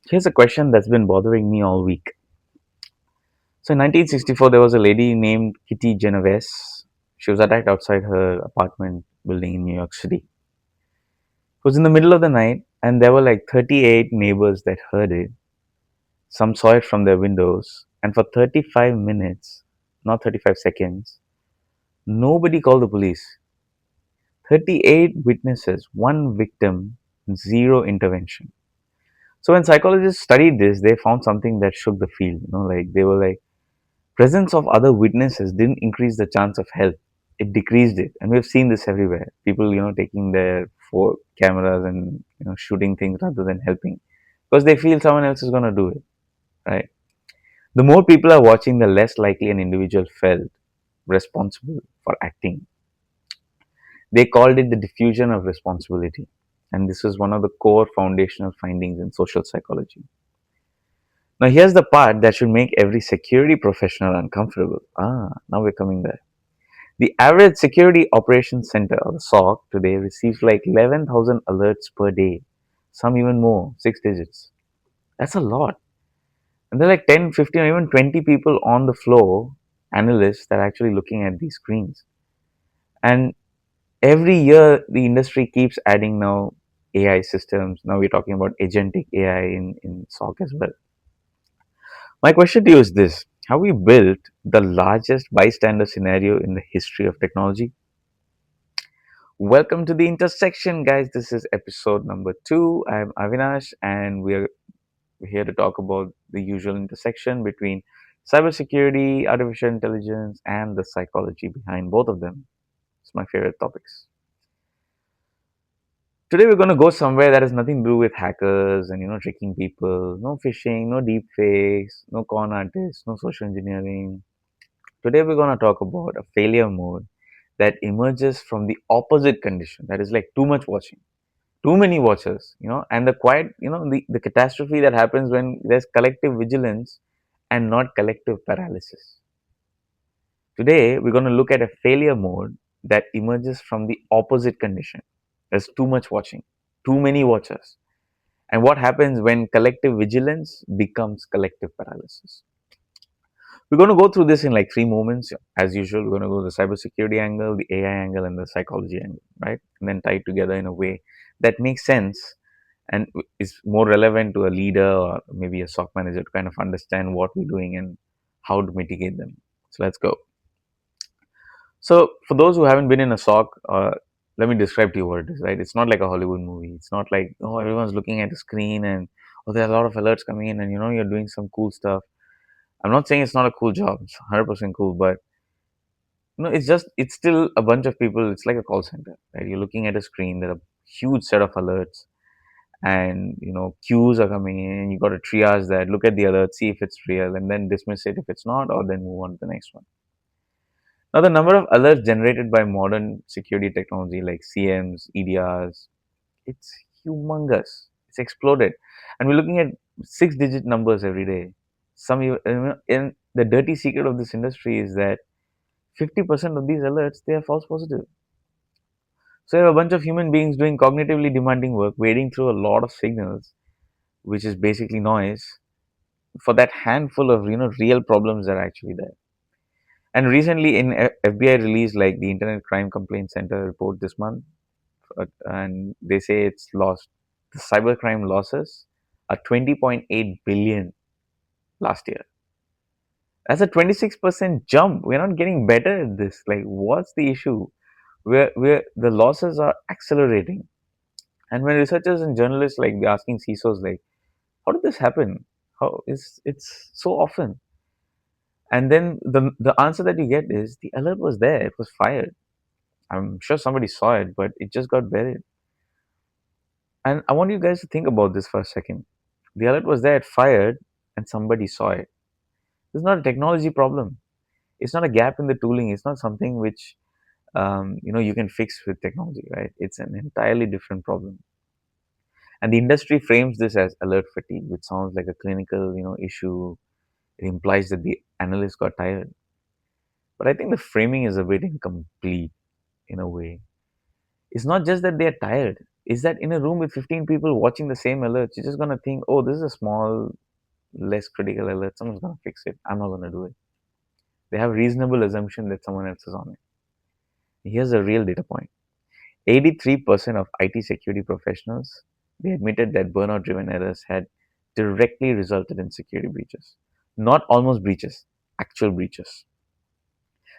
Here's a question that's been bothering me all week. So in 1964, there was a lady named Kitty Genovese. She was attacked outside her apartment building in New York City. It was in the middle of the night, and there were like 38 neighbors that heard it. Some saw it from their windows, and for 35 minutes, not 35 seconds, nobody called the police. 38 witnesses, one victim, zero intervention. So when psychologists studied this, they found something that shook the field. Like they were like, presence of other witnesses didn't increase the chance of help. It decreased it. And we've seen this everywhere. People, taking their cameras and, shooting things rather than helping because they feel someone else is going to do it, right? The more people are watching, the less likely an individual felt responsible for acting. They called it the diffusion of responsibility. And this is one of the core foundational findings in social psychology. Now, here's the part that should make every security professional uncomfortable. Now we're coming there. The average security operations center, or the SOC, today receives like 11,000 alerts per day, some even more, 6 digits. That's a lot. And there are like 10, 15, or even 20 people on the floor, analysts that are actually looking at these screens. And every year, the industry keeps adding now AI systems. Now we're talking about agentic AI in SOC as well. My question to you is this: have we built the largest bystander scenario in the history of technology? Welcome to the intersection, guys. This is episode number 2. I'm Avinash, and we're here to talk about the usual intersection between cybersecurity, artificial intelligence, and the psychology behind both of them. It's my favorite topics. Today, we're going to go somewhere that has nothing to do with hackers and tricking people. No phishing, no deep fakes, no con artists, no social engineering. Today, we're going to talk about a failure mode that emerges from the opposite condition. That is like too much watching, too many watchers, and the quiet, the catastrophe that happens when there's collective vigilance and not collective paralysis. Today, we're going to look at a failure mode that emerges from the opposite condition. There's too much watching, too many watchers. And what happens when collective vigilance becomes collective paralysis? We're going to go through this in like 3 moments. As usual, we're going to go the cybersecurity angle, the AI angle, and the psychology angle, right? And then tie it together in a way that makes sense and is more relevant to a leader or maybe a SOC manager to kind of understand what we're doing and how to mitigate them. So let's go. So for those who haven't been in a SOC, let me describe to you what it is, right? It's not like a Hollywood movie. It's not like, oh, everyone's looking at the screen and, oh, there are a lot of alerts coming in and, you're doing some cool stuff. I'm not saying it's not a cool job. It's 100% cool, but it's still a bunch of people. It's like a call center, right? You're looking at a screen. There are a huge set of alerts, and queues are coming in. You got to triage that, look at the alert, see if it's real, and then dismiss it if it's not, or then move on to the next one. Now, the number of alerts generated by modern security technology like CMs, EDRs, it's humongous. It's exploded, and we're looking at 6-digit numbers every day. In the dirty secret of this industry is that 50% of these alerts, they are false positive. So you have a bunch of human beings doing cognitively demanding work, wading through a lot of signals, which is basically noise, for that handful of real problems that are actually there. And recently, in FBI released like the Internet Crime Complaint Center report this month, and they say it's lost the cybercrime losses are 20.8 billion last year. That's a 26% jump. We're not getting better at this. Like, what's the issue? Where the losses are accelerating. And when researchers and journalists like be asking CISOs like, how did this happen? How is it's so often? And then the answer that you get is the alert was there, it was fired. I'm sure somebody saw it, but it just got buried. And I want you guys to think about this for a second. The alert was there, it fired, and somebody saw it. This is not a technology problem. It's not a gap in the tooling. It's not something which you can fix with technology, right? It's an entirely different problem. And the industry frames this as alert fatigue, which sounds like a clinical, issue. It implies that the analyst got tired. But I think the framing is a bit incomplete in a way. It's not just that they're tired. is that in a room with 15 people watching the same alerts, you're just going to think, oh, this is a small, less critical alert. Someone's going to fix it. I'm not going to do it. They have reasonable assumption that someone else is on it. Here's a real data point. 83% of IT security professionals, they admitted that burnout-driven errors had directly resulted in security breaches. Not almost breaches, actual breaches.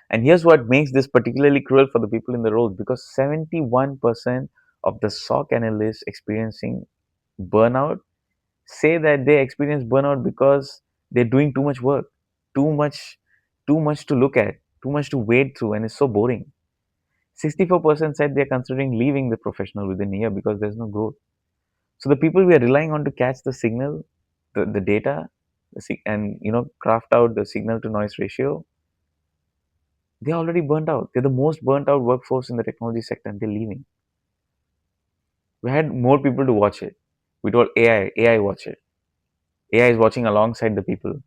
And here's what makes this particularly cruel for the people in the roles, because 71% of the SOC analysts experiencing burnout say that they experience burnout because they're doing too much work, too much, too much to look at, too much to wade through, and it's so boring. 64% said they're considering leaving the professional within a year because there's no growth. So the people we are relying on to catch the signal, the data, and craft out the signal to noise ratio, they're already burnt out. They're the most burnt out workforce in the technology sector, and they're leaving. We had more people to watch it. We told AI watch it. AI is watching alongside the people,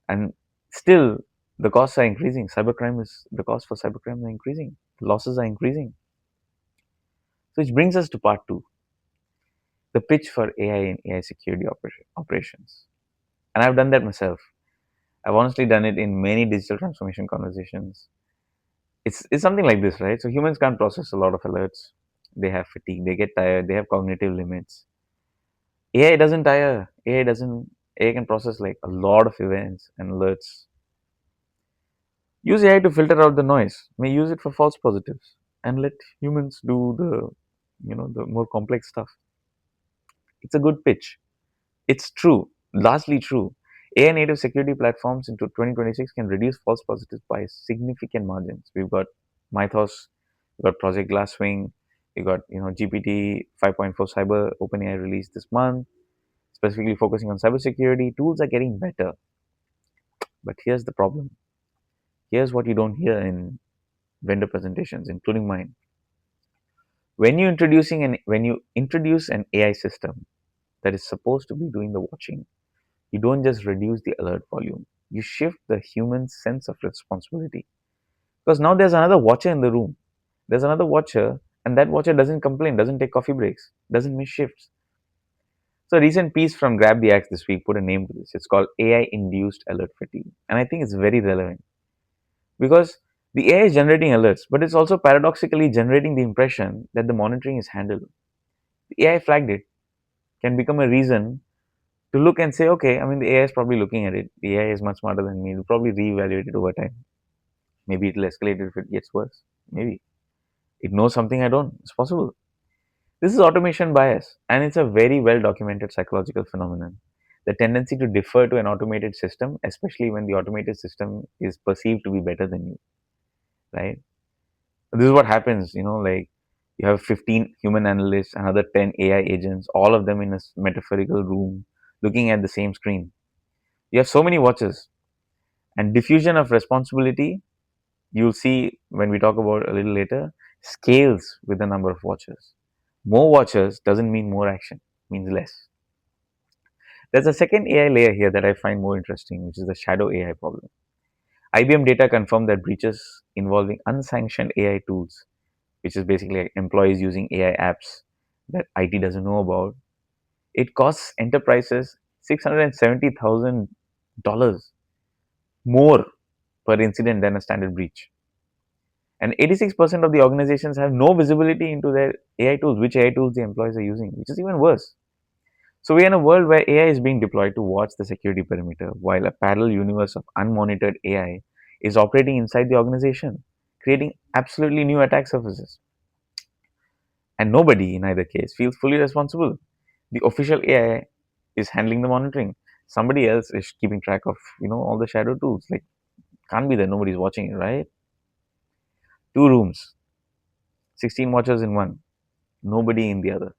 and still the costs are increasing. The cost for cybercrime are increasing. The losses are increasing. So which brings us to part two, the pitch for AI and AI security operations. And I've done that myself. I've honestly done it in many digital transformation conversations. It's something like this, right? So humans can't process a lot of alerts. They have fatigue. They get tired. They have cognitive limits. AI doesn't tire. AI can process like a lot of events and alerts. Use AI to filter out the noise. May use it for false positives and let humans do the more complex stuff. It's a good pitch. It's true, largely true. AI native security platforms into 2026 can reduce false positives by significant margins. We've got Mythos, we've got Project Glasswing, we got GPT 5.4 Cyber OpenAI released this month, specifically focusing on cybersecurity. Tools are getting better, but here's the problem. Here's what you don't hear in vendor presentations, including mine. When you introduce an AI system that is supposed to be doing the watching, you don't just reduce the alert volume, you shift the human sense of responsibility. Because now there's another watcher in the room. There's another watcher, and that watcher doesn't complain, doesn't take coffee breaks, doesn't miss shifts. So a recent piece from Grab the Axe this week put a name to this. It's called AI induced alert fatigue. And I think it's very relevant because the AI is generating alerts, but it's also paradoxically generating the impression that the monitoring is handled. The AI flagged it, can become a reason to look and say, okay, I mean, the AI is probably looking at it. The AI is much smarter than me. It'll probably reevaluate it over time. Maybe it'll escalate it if it gets worse. Maybe it knows something I don't. It's possible. This is automation bias, and it's a very well documented psychological phenomenon. The tendency to defer to an automated system, especially when the automated system is perceived to be better than you, right? This is what happens, like you have 15 human analysts, another 10 AI agents, all of them in a metaphorical room looking at the same screen. You have so many watches, and diffusion of responsibility, you'll see when we talk about a little later, scales with the number of watchers. More watchers doesn't mean more action, it means less. There's a second AI layer here that I find more interesting, which is the shadow AI problem. IBM data confirmed that breaches involving unsanctioned AI tools, which is basically like employees using AI apps that IT doesn't know about, it costs enterprises $670,000 more per incident than a standard breach. And 86% of the organizations have no visibility into their AI tools, which AI tools the employees are using, which is even worse. So we're in a world where AI is being deployed to watch the security perimeter, while a parallel universe of unmonitored AI is operating inside the organization, creating absolutely new attack surfaces. And nobody in either case feels fully responsible. The official AI is handling the monitoring. Somebody else is keeping track of all the shadow tools. Like, can't be that nobody's watching it, right? Two rooms, 16 watchers in one, nobody in the other.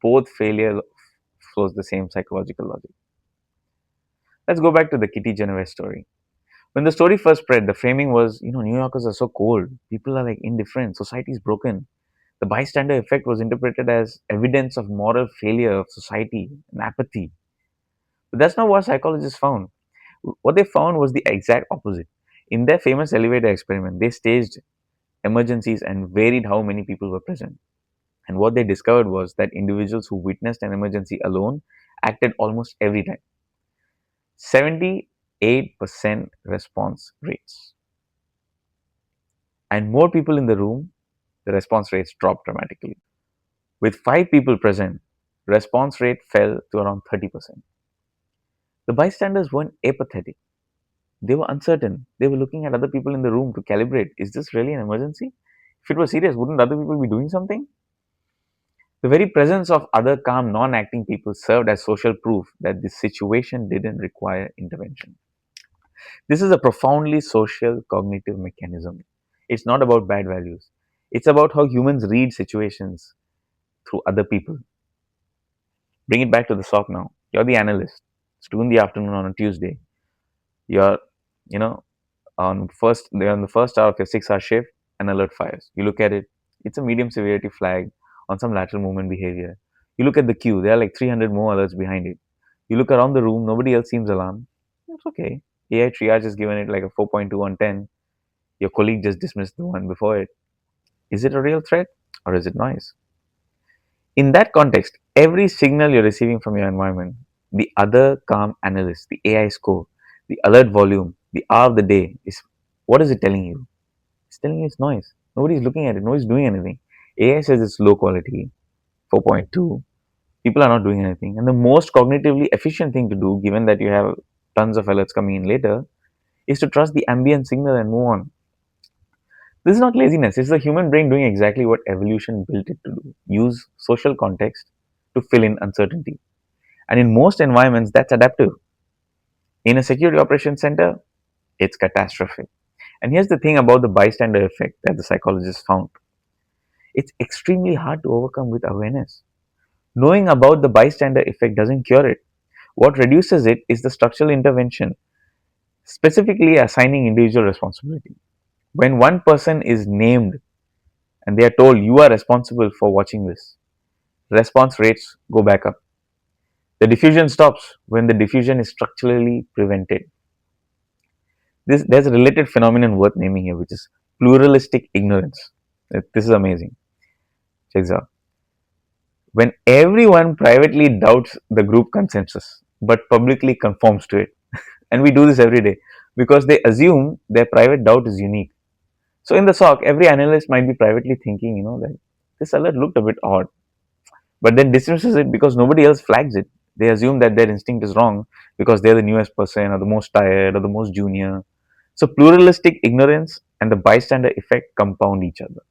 Both failure flows the same psychological logic. Let's go back to the Kitty Genovese story. When the story first spread, the framing was, New Yorkers are so cold. People are like indifferent. Society is broken. The bystander effect was interpreted as evidence of moral failure of society and apathy. But that's not what psychologists found. What they found was the exact opposite. In their famous elevator experiment, they staged emergencies and varied how many people were present. And what they discovered was that individuals who witnessed an emergency alone acted almost every time. 78% response rates. And more people in the room, the response rates dropped dramatically. With 5 people present, response rate fell to around 30%. The bystanders weren't apathetic. They were uncertain. They were looking at other people in the room to calibrate. Is this really an emergency? If it was serious, wouldn't other people be doing something? The very presence of other calm, non acting people served as social proof that this situation didn't require intervention. This is a profoundly social cognitive mechanism. It's not about bad values, it's about how humans read situations through other people. Bring it back to the SOC now. You're the analyst. It's 2 in the afternoon on a Tuesday. You're, you know, they're on the first hour of your 6 hour shift, an alert fires. You look at it, it's a medium severity flag on some lateral movement behavior. You look at the queue, there are like 300 more alerts behind it. You look around the room, nobody else seems alarmed. It's okay. AI triage has given it like a 4.2 on 10. Your colleague just dismissed the one before it. Is it a real threat or is it noise? In that context, every signal you're receiving from your environment, the other calm analyst, the AI score, the alert volume, the hour of the day, is what is it telling you? It's telling you it's noise. Nobody's looking at it. Nobody's doing anything. AI says it's low quality, 4.2. People are not doing anything. And the most cognitively efficient thing to do, given that you have tons of alerts coming in later, is to trust the ambient signal and move on. This is not laziness. It's the human brain doing exactly what evolution built it to do: use social context to fill in uncertainty. And in most environments, that's adaptive. In a security operations center, it's catastrophic. And here's the thing about the bystander effect that the psychologists found: it's extremely hard to overcome with awareness. Knowing about the bystander effect doesn't cure it. What reduces it is the structural intervention, specifically assigning individual responsibility. When one person is named and they are told you are responsible for watching this, response rates go back up. The diffusion stops when the diffusion is structurally prevented. There's a related phenomenon worth naming here, which is pluralistic ignorance. This is amazing. Check this out. When everyone privately doubts the group consensus but publicly conforms to it, and we do this every day because they assume their private doubt is unique. So in the SOC, every analyst might be privately thinking, that this alert looked a bit odd, but then dismisses it because nobody else flags it. They assume that their instinct is wrong because they're the newest person or the most tired or the most junior. So pluralistic ignorance and the bystander effect compound each other.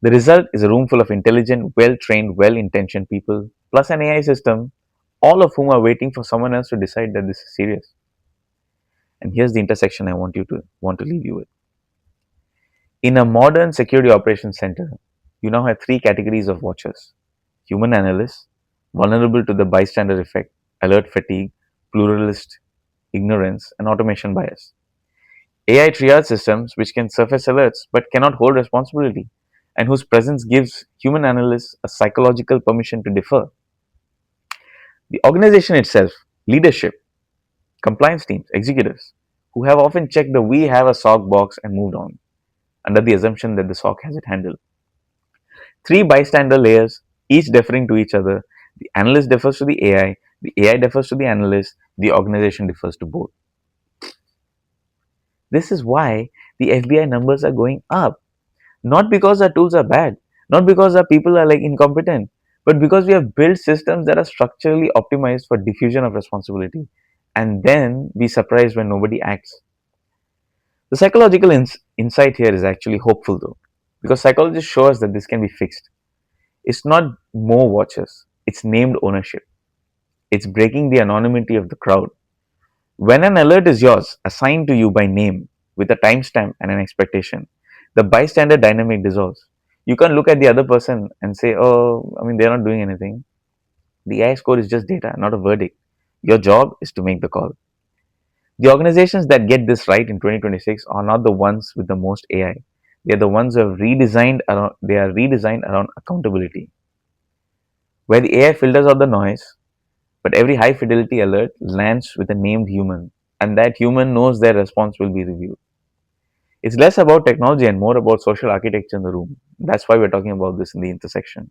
The result is a room full of intelligent, well trained, well intentioned people, plus an AI system, all of whom are waiting for someone else to decide that this is serious. And here's the intersection I want to leave you with. In a modern security operations center, you now have 3 categories of watchers: human analysts, vulnerable to the bystander effect, alert fatigue, pluralist ignorance, and automation bias; AI triage systems, which can surface alerts but cannot hold responsibility, and whose presence gives human analysts a psychological permission to defer; the organization itself, leadership, compliance teams, executives, who have often checked the "we have a SOC box" and moved on, under the assumption that the SOC has it handled. 3 bystander layers, each differing to each other. The analyst differs to the AI differs to the analyst, the organization differs to both. This is why the FBI numbers are going up. Not because our tools are bad, not because our people are like incompetent, but because we have built systems that are structurally optimized for diffusion of responsibility. And then be surprised when nobody acts. The psychological insight here is actually hopeful though, because psychologists show us that this can be fixed. It's not more watchers, it's named ownership. It's breaking the anonymity of the crowd. When an alert is yours, assigned to you by name, with a timestamp and an expectation, the bystander dynamic dissolves. You can't look at the other person and say, oh, they're not doing anything. The AI score is just data, not a verdict. Your job is to make the call. The organizations that get this right in 2026 are not the ones with the most AI. They are the ones who have redesigned around accountability, where the AI filters out the noise, but every high fidelity alert lands with a named human, and that human knows their response will be reviewed. It's less about technology and more about social architecture in the room. That's why we're talking about this in the intersection.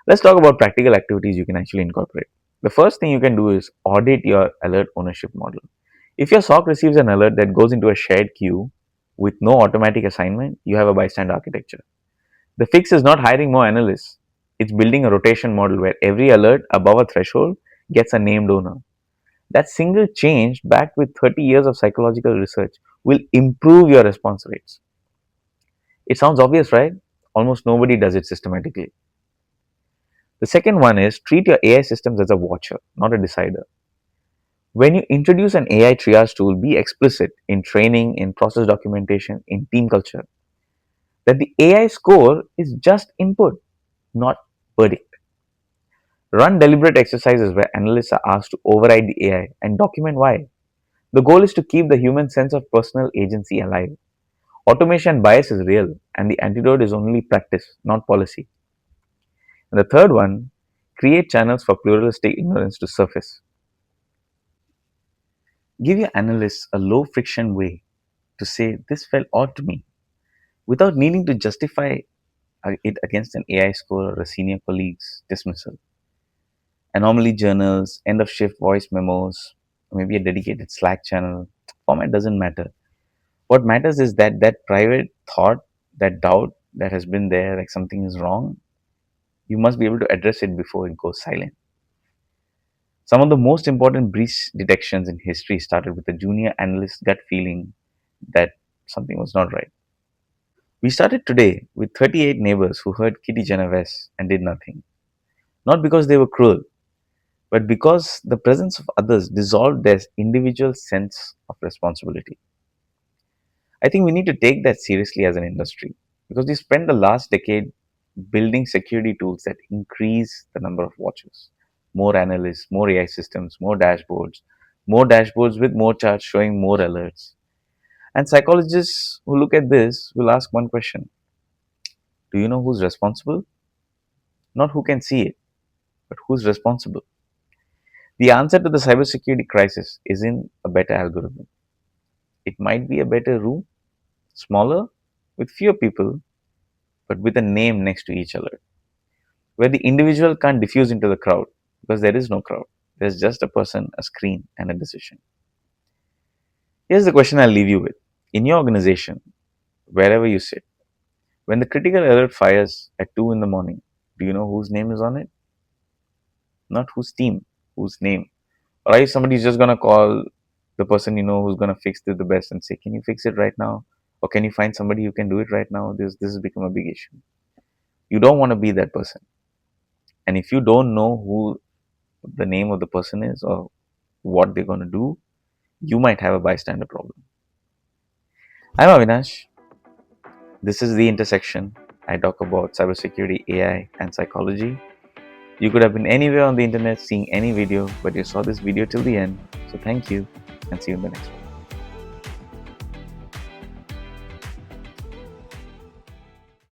Let's talk about practical activities you can actually incorporate. The first thing you can do is audit your alert ownership model. If your SOC receives an alert that goes into a shared queue with no automatic assignment, you have a bystander architecture. The fix is not hiring more analysts, it's building a rotation model where every alert above a threshold gets a named owner. That single change, backed with 30 years of psychological research, will improve your response rates. It sounds obvious, right? Almost nobody does it systematically. The second one is treat your AI systems as a watcher, not a decider. When you introduce an AI triage tool, be explicit in training, in process documentation, in team culture, that the AI score is just input, not verdict. Run deliberate exercises where analysts are asked to override the AI and document why. The goal is to keep the human sense of personal agency alive. Automation bias is real, and the antidote is only practice, not policy. And the third one, create channels for pluralistic ignorance to surface. Give your analysts a low friction way to say, this felt odd to me, without needing to justify it against an AI score or a senior colleague's dismissal. Anomaly journals, end of shift voice memos, maybe a dedicated Slack channel. Format doesn't matter. What matters is that private thought, that doubt that has been there, like something is wrong, you must be able to address it before it goes silent. Some of the most important breach detections in history started with a junior analyst's gut feeling that something was not right. We started today with 38 neighbors who heard Kitty Genovese and did nothing. Not because they were cruel, but because the presence of others dissolved their individual sense of responsibility. I think we need to take that seriously as an industry because we spent the last decade building security tools that increase the number of watchers. More analysts, more AI systems, more dashboards with more charts showing more alerts. And psychologists who look at this will ask one question: do you know who's responsible? Not who can see it, but who's responsible. The answer to the cybersecurity crisis isn't a better algorithm. It might be a better room, smaller, with fewer people, but with a name next to each alert, where the individual can't diffuse into the crowd because there is no crowd. There's just a person, a screen, and a decision. Here's the question I'll leave you with. In your organization, wherever you sit, when the critical alert fires at 2 in the morning, do you know whose name is on it? Not whose team, whose name. Or are you somebody who's just going to call the person you know who's going to fix it the best and say, can you fix it right now? Or can you find somebody who can do it right now? This has become a big issue. You don't want to be that person. And if you don't know who the name of the person is or what they're going to do, you might have a bystander problem. I'm Avinash. This is The Intersection. I talk about cybersecurity, AI, and psychology. You could have been anywhere on the internet seeing any video, but you saw this video till the end. So thank you and see you in the next one.